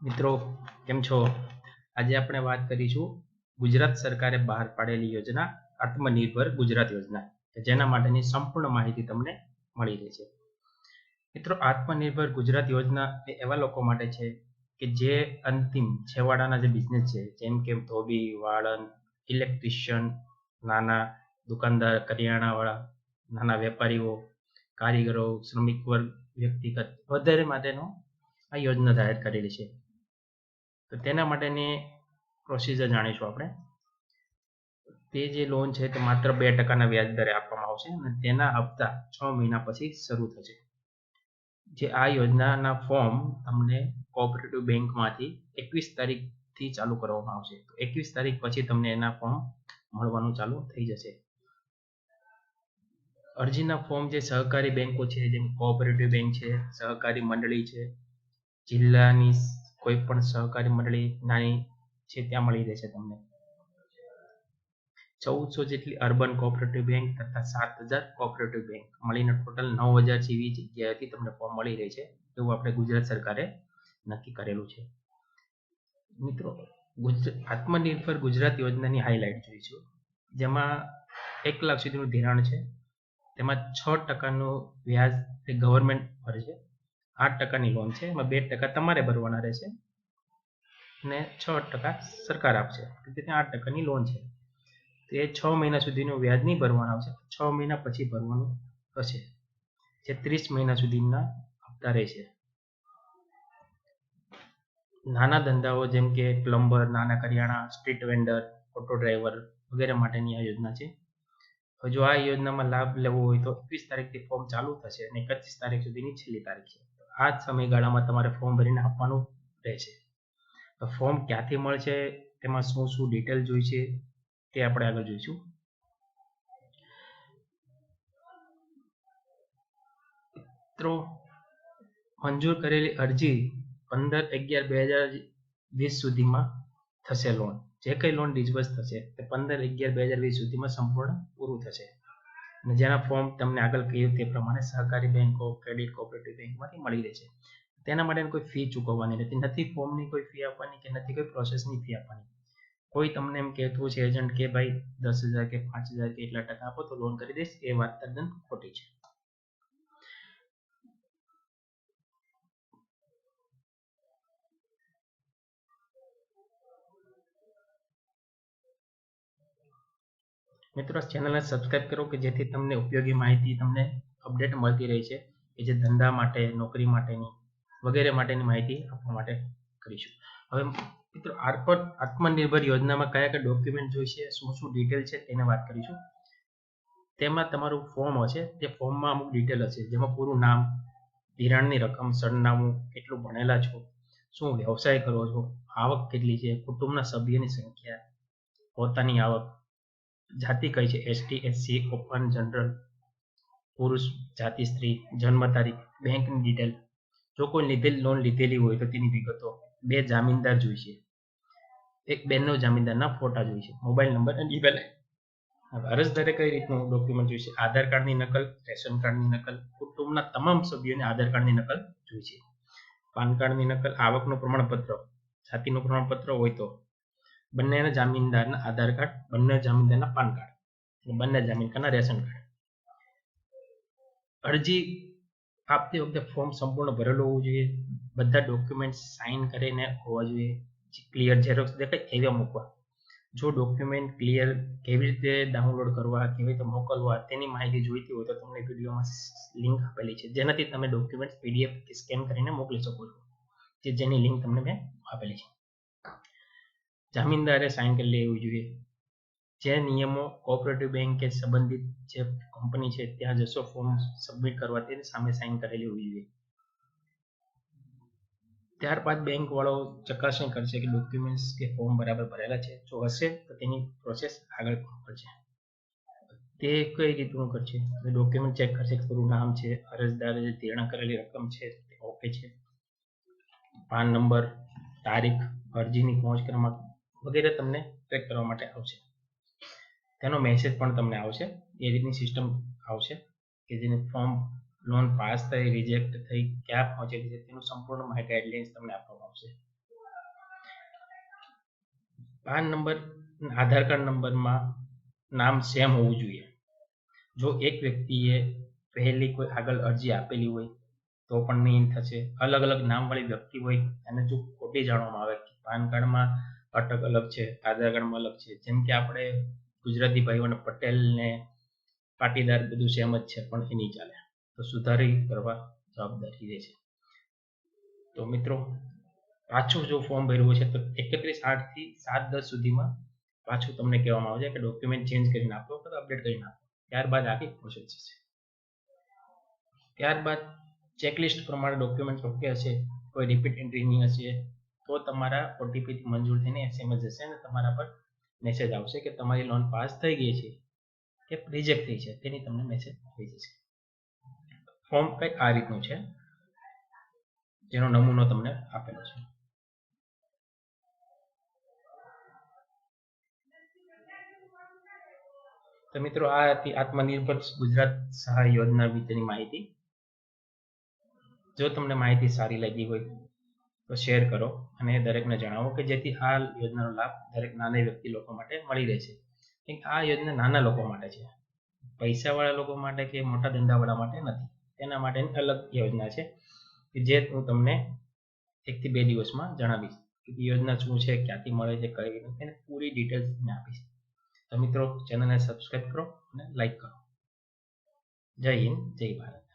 મિત્રો કેમ છો? આજે આપણે વાત કરીશું ગુજરાત સરકારે બહાર પાડેલી યોજના આત્મનિર્ભર ગુજરાત યોજના, જેના માટેની સંપૂર્ણ માહિતી તમને મળી રહેશે. મિત્રો, આત્મનિર્ભર ગુજરાત યોજના એ એવા લોકો માટે છે કે જે અંતિમ છેવાડાના જે બિઝનેસ છે, જેમ કે ધોબી, વાળંદ, ઇલેક્ટ્રિશિયન, નાના દુકાનદાર, કરિયાણાવાળા, નાના વેપારીઓ, કારીગરો, શ્રમિક વર્ગ, વ્યક્તિગત વગેરે માટેનો આ યોજના જાહેર કરેલી છે. તો તેના માટેની પ્રોસિજર જાણીશું આપણે. તે જે લોન છે તે માત્ર 2% વ્યાજ દરે આપવામાં આવશે અને તેના હપ્તા 6 મહિના પછી શરૂ થશે. જે આ યોજનાના ફોર્મ તમને કોઓપરેટિવ બેંકમાંથી 21 તારીખથી ચાલુ કરવામાં આવશે. તો 21 તારીખ પછી તમને એના ફોર્મ મળવાનું ચાલુ થઈ જશે. અરજીના ફોર્મ જે સહકારી બેંકો છે, જેમ કોઓપરેટિવ બેંક છે, સહકારી મંડળી છે, જિલ્લાની કોઈ પણ સહકારી મંડળી નાની છે ત્યાં મળી રહેશે તમને. 1400 જેટલી અર્બન કોઓપરેટિવ બેંક તથા 7000 કોઓપરેટિવ બેંક મળીને ટોટલ 9000 જેવી જગ્યાએથી તમને ફોર્મ મળી રહે છે, એવું આપણે ગુજરાત સરકારે નક્કી કરેલું છે. મિત્રો, આત્મનિર્ભર ગુજરાત યોજનાની હાઇલાઇટ જોઈશું, જેમાં 1 લાખ સુધીનું ધિરાણ છે. તેમાં 6% વ્યાજ એ ગવર્મેન્ટ ભરશે. 8%ની લોન છે, એમાં 2% તમારે ભરવાના રહેશે અને 6% સરકાર આપશે. ત્યાં 8%ની લોન છે. તે 6 મહિના સુધીનું વ્યાજ નહીં ભરવાનું આવશે, 6 મહિના પછી ભરવાનું થશે, જે 30 મહિના સુધીના હપ્તા રહેશે. નાના ધંધાઓ જેમ કે પ્લમ્બર, નાના કરિયાણા, સ્ટ્રીટ વેન્ડર, ઓટો ડ્રાઈવર વગેરે માટેની આ યોજના છે. જો આ યોજનામાં લાભ લેવો હોય તો 21 તારીખથી ફોર્મ ચાલુ થશે અને 31 તારીખ સુધીની છેલ્લી તારીખ છે. આ જ સમયગાળામાં તમારે ફોર્મ ભરીને આપવાનું રહેશે. તો ફોર્મ ક્યાંથી મળશે, તેમાં શું શું ડિટેલ જોઈશે તે આપણે આગળ જોઈશું. મિત્રો, મંજૂર કરેલી અરજી 15/11/2020 સુધીમાં થશે લોન. જે કંઈ લોન ડિસ્બર્સ થશે તે 15/11/2020 સુધીમાં સંપૂર્ણ પૂરું થશે. અને જેના ફોર્મ તમને આગળ કહ્યું તે પ્રમાણે સહકારી બેંકો, ક્રેડિટ કોઓપરેટિવ બેંકમાંથી મળી રહેશે. તેના માટે કોઈ ફી ચૂકવવાની નથી ફોર્મની કોઈ ફી આપવાની કે નથી કોઈ પ્રોસેસની ફી આપવાની. કોઈ તમને એમ કહેતું છે એજન્ટ કે ભાઈ 10,000 કે 5,000 કે એટલા ટકા આપો તો લોન કરી દઈશ, એ વાત તદ્દન ખોટી છે. મિત્રો, ચેનલને સબસ્ક્રાઇબ કરો કે જેથી તમને ઉપયોગી માહિતી તમને અપડેટ મળતી રહે છે, કે જે ધંધા માટે, નોકરી માટેની વગેરે માટેની માહિતી આપવા માટે કરીશું. હવે મિત્રો, આત્મનિર્ભર યોજનામાં કયા કયા ડોક્યુમેન્ટ જોઈશે, શું શું ડિટેલ છે તેને વાત કરીશું. તેમાં તમારું ફોર્મ હશે, તે ફોર્મમાં અમુક ડિટેલ હશે, જેમાં પૂરું નામ, ધિરાણની રકમ, સરનામું, કેટલું ભણેલા છો, શું વ્યવસાય કરો છો, આવક કેટલી છે, કુટુંબના સભ્યની સંખ્યા, પોતાની આવક, જાતિ કઈ છે, એસટી, એસસી, ઓપન, જનરલ, પુરુષ, જાતિ સ્ત્રી, જન્મ તારીખ, બેંકની ડિટેલ, જો કોઈ લોન લીધેલી હોય તો તેની વિગતો, 2 જામીનદાર જોઈશે, એક બેનનો જામીનદારના ફોટા જોઈશે, મોબાઈલ નંબર અને ઈમેલ. અરજદારે કઈ રીતનું ડોક્યુમેન્ટ જોઈશે? આધાર કાર્ડની નકલ, રેશન કાર્ડની નકલ, કુટુંબના તમામ સભ્યોને આધાર કાર્ડની નકલ જોઈશે, પાન કાર્ડની નકલ, આવકનું પ્રમાણપત્ર, જાતિનું પ્રમાણપત્ર હોય તો, બંનેના જામીનદારના આધાર કાર્ડ, બંને જામીનદારના પાન કાર્ડ, બંને જામીનદારના રેશન કાર્ડ. અરજી આપતી વખતે ફોર્મ સંપૂર્ણ ભરેલું હોવું જોઈએ. બધા ડોક્યુમેન્ટ સાઇન કરીને હોવા જોઈએ. ક્લિયર ઝેરોક્સ દેખાય એવા મૂકવા. જો ડોક્યુમેન્ટ ક્લિયર કેવી રીતે ડાઉનલોડ કરવા, કેવી રીતે મોકલવા તેની માહિતી જોઈતી હોય તો તમને વિડીયોમાં લિંક આપેલી છે, જેનાથી તમે ડોક્યુમેન્ટ પીડીએફ સ્કેન કરીને મોકલી શકો છો, જેની લિંક તમને મેં આપેલી છે. જામીનદારે સાઇન કરી લેવી જોઈએ. જે નિયમો કોઓપરેટિવ બેંક કે સંબંધિત જે કંપની છે ત્યાં જશો ફોર્મ સબમિટ કરવા, તેની સામે સાઇન કરેલી હોવી જોઈએ. ત્યારબાદ બેંક વાળો ચકાસણી કરશે કે ડોક્યુમેન્ટ્સ કે ફોર્મ બરાબર ભરેલા છે. જો હશે તો તેની પ્રોસેસ આગળ કરશે. તે કઈ રીતનું કરશે? ડોક્યુમેન્ટ ચેક કરશે કે પૂરું નામ છે, અરજદારે જે ધિરાણ કરેલી રકમ છે તે ઓકે છે, પાન નંબર, તારીખ, અરજીની પહોંચ ક્રમાંક વગેરે તમને ચેક કરવા માટે આવશે. તેનો મેસેજ પણ તમને આવશે, એ રીતની સિસ્ટમ આવશે કે જેને ફોર્મ લોન પાસ થઈ, રિજેક્ટ થઈ, ક્યાં પહોંચેલી છે તેનું સંપૂર્ણ માહિતી ગાઈડલાઇન્સ તમને આપવામાં આવશે. પાન નંબર આધાર કાર્ડ નંબરમાં નામ સેમ હોવું જોઈએ. જો એક વ્યક્તિએ પહેલી કોઈ આગળ અરજી આપેલી હોય તો પણ નહીં થશે. અલગ અલગ નામવાળી વ્યક્તિ હોય અને જો ખોટી જાણવામાં આવે કે પાન કાર્ડમાં અટક અલગ છે, આધાર કાર્ડમાં અલગ છે, જેમ કે આપણે ગુજરાતી ભાઈઓને પટેલ ને પાટીદાર બધું સેમ જ છે, પણ એ નહીં ચાલે. તો સુધારી કરવા જવાબદારી રહેશે. તો મિત્રો, પાછું જો ફોર્મ ભર્યું છે તો 31/8 થી 7/10 સુધીમાં પાછું તમને કહેવામાં આવશે કે ડોક્યુમેન્ટ ચેન્જ કરીને આપો અથવા અપડેટ કરીને આપો. ત્યારબાદ આખી પ્રોસેસ થશે. ત્યારબાદ ચેકલિસ્ટ પ્રમાણે ડોક્યુમેન્ટ ઓકે હશે, કોઈ રિપીટ એન્ટ્રી નહીં હશે, તો તમારા ઓટીપી મંજૂર થઈને એસએમએસ જશે અને તમારા પર મેસેજ આવશે કે તમારી લોન પાસ થઈ ગઈ છે કે રિજેક્ટ થઈ છે, તેની તમને મેસેજ આવી જશે. ફોર્મ કંઈક આ રીતનું છે, જેનો નમૂનો તમને આપેલો છે. તો મિત્રો, આ હતી આત્મનિર્ભર ગુજરાત સહાય યોજના વિશેની માહિતી. જો તમને માહિતી સારી લાગી હોય તો શેર કરો અને દરેકને જણાવો કે જેથી આ યોજનાનો લાભ દરેક નાના વ્યક્તિ લોકો માટે મળી રહેશે. આ યોજના નાના લોકો માટે છે, પૈસાવાળા લોકો માટે કે મોટા ધંધાવાળા માટે નથી. તેના માટેની અલગ યોજના છે કે જે હું તમને 1 થી 2 દિવસમાં જણાવીશ કે યોજના શું છે, ક્યાંથી મળે છે, કઈ રીતે, એને પૂરી ડિટેલ્સ તમને આપીશ. તો મિત્રો, ચેનલને સબસ્ક્રાઇબ કરો અને લાઈક કરો. જય હિન્દ, જય ભારત.